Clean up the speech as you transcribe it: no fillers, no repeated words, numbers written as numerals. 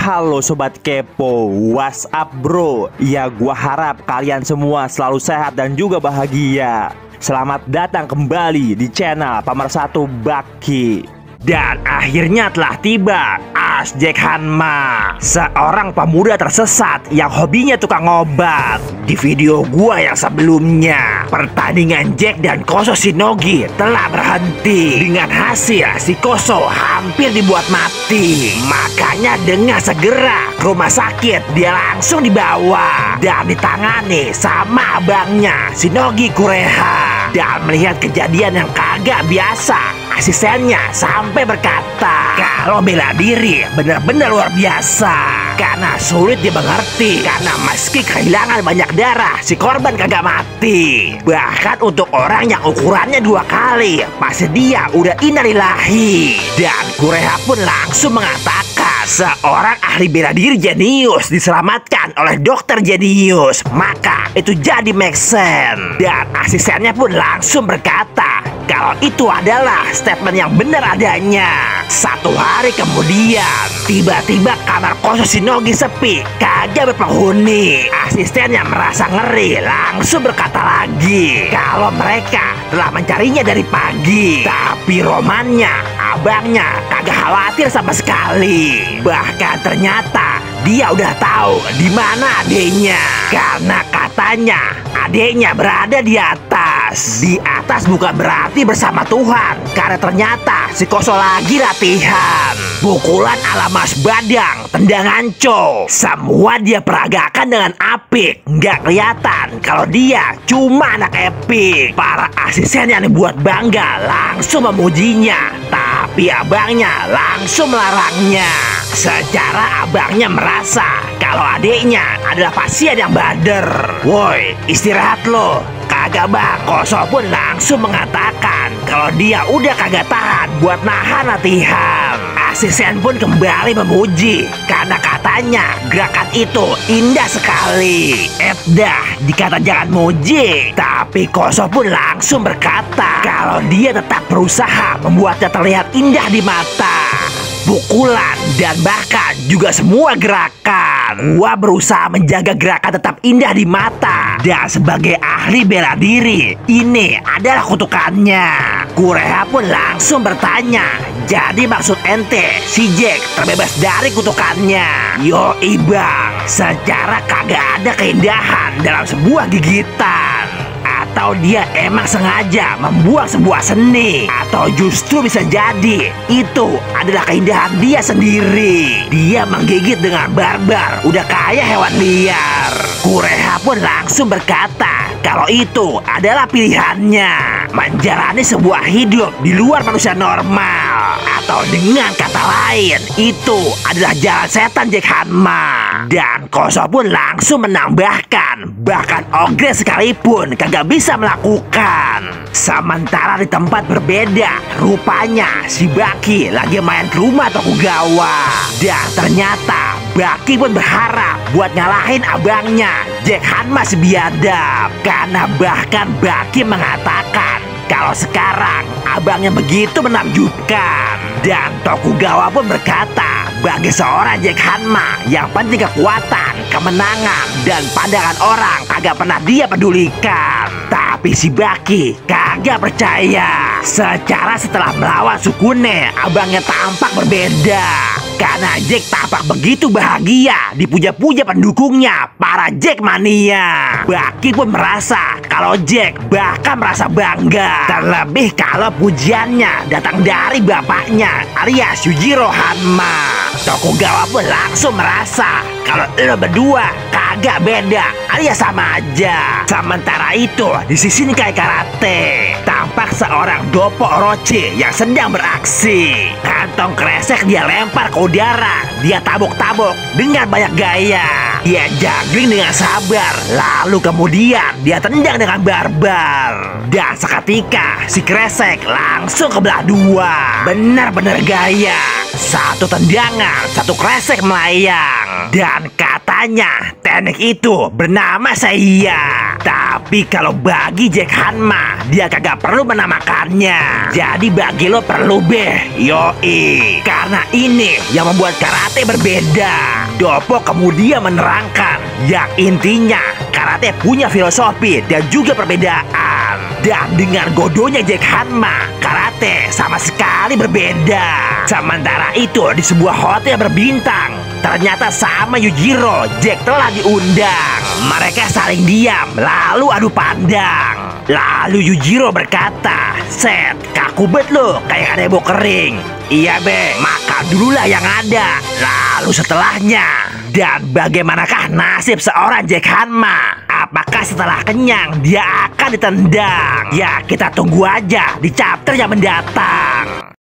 Halo Sobat Kepo, what's up bro? Ya gua harap kalian semua selalu sehat dan juga bahagia. Selamat datang kembali di channel Pemersatu Baki. Dan akhirnya telah tiba As Jack Hanma, seorang pemuda tersesat yang hobinya tukang obat. Di video gua yang sebelumnya, pertandingan Jack dan Koso Shinogi telah berhenti dengan hasil si Koso hampir dibuat mati. Makanya dengan segera ke rumah sakit dia langsung dibawa dan ditangani sama abangnya Shinogi Kureha. Dan melihat kejadian yang kagak biasa, asistennya sampai berkata kalau bela diri benar-benar luar biasa. Karena sulit dimengerti, karena meski kehilangan banyak darah, si korban kagak mati. Bahkan untuk orang yang ukurannya 2 kali, pasti dia udah innalillahi. Dan Kureha pun langsung mengatakan seorang ahli bela diri jenius diselamatkan oleh dokter jenius, maka itu jadi make sense. Dan asistennya pun langsung berkata kalau itu adalah statement yang benar adanya. 1 hari kemudian, tiba-tiba kamar Koso Shinogi sepi, kagak berpenghuni. Asistennya merasa ngeri, langsung berkata lagi kalau mereka telah mencarinya dari pagi. Tapi romannya, abangnya kagak khawatir sama sekali. Bahkan ternyata dia udah tahu di mana adeknya. Karena katanya adeknya berada di atas. Di atas bukan berarti bersama Tuhan, karena ternyata si Koso lagi latihan pukulan ala Mas Badang, tendangan co. Semua dia peragakan dengan apik. Nggak kelihatan kalau dia cuma anak epik. Para asisten yang dibuat bangga langsung memujinya, tapi abangnya langsung melarangnya. Secara abangnya merasa kalau adiknya adalah pasien yang bader. Woi, istirahat lo. Kagak bang. Koso pun langsung mengatakan kalau dia udah kagak tahan buat nahan latihan. Asisten pun kembali memuji karena katanya gerakan itu indah sekali. Dah dikata jangan muji, tapi Koso pun langsung berkata kalau dia tetap berusaha membuatnya terlihat indah di mata. Pukulan dan bahkan juga semua gerakan, gua berusaha menjaga gerakan tetap indah di mata. Dan sebagai ahli bela diri, ini adalah kutukannya. Kureha pun langsung bertanya, jadi maksud ente si Jack terbebas dari kutukannya? Yo bang, secara kagak ada keindahan dalam sebuah gigitan. Atau dia emang sengaja membuang sebuah seni, atau justru bisa jadi itu adalah keindahan dia sendiri. Dia menggigit dengan barbar, udah kayak hewan liar. Kureha pun langsung berkata kalau itu adalah pilihannya, menjalani sebuah hidup di luar manusia normal. Atau dengan kata lain, itu adalah jalan setan Jack Hanma. Dan Koso pun langsung menambahkan bahkan ogre sekalipun kagak bisa melakukan. Sementara di tempat berbeda, rupanya si Baki lagi main ke rumah Tokugawa. Dan ternyata Baki pun berharap buat ngalahin abangnya Jack Hanma si biadab. Karena bahkan Baki mengatakan kalau sekarang abangnya begitu menakjubkan. Dan Tokugawa pun berkata bagi seorang Jack Hanma yang penting kekuatan, kemenangan, dan pandangan orang kagak pernah dia pedulikan. Tapi si Baki kagak percaya. Secara setelah melawan Sukune, abangnya tampak berbeda. Karena Jack tampak begitu bahagia dipuja-puja pendukungnya, para Jack mania. Baki pun merasa kalau Jack bahkan merasa bangga. Terlebih kalau pujiannya datang dari bapaknya alias Yujiro Hanma. Tokugawa pun langsung merasa kalau lo berdua kagak beda alias sama aja. Sementara itu di sisi Nikai Karate tampak seorang Doppo Orochi yang sedang beraksi. Kantong kresek dia lempar ke udara, dia tabuk-tabuk dengan banyak gaya. Dia juggling dengan sabar, lalu kemudian dia tendang dengan barbar. Dan seketika si kresek langsung kebelah 2. Benar-benar gaya. 1 tendangan, 1 kresek melayang. Dan katanya teknik itu bernama Seiya. Tapi kalau bagi Jack Hanma, dia kagak perlu menamakannya. Jadi bagi lo perlu yoi. Karena ini yang membuat karate berbeda. Doppo kemudian menerangkan yang intinya karate punya filosofi dan juga perbedaan. Dan dengan godonya Jack Hanma, karate sama sekali berbeda. Sementara itu di sebuah hotel berbintang, ternyata sama Yujiro Jack telah diundang. Mereka saling diam lalu adu pandang. Lalu Yujiro berkata, "Set, kaku bet lo kayak ada bau kering." "Iya be, makan dululah yang ada. Lalu setelahnya." Dan bagaimanakah nasib seorang Jack Hanma? Apakah setelah kenyang dia akan ditendang? Ya kita tunggu aja di chapter yang mendatang.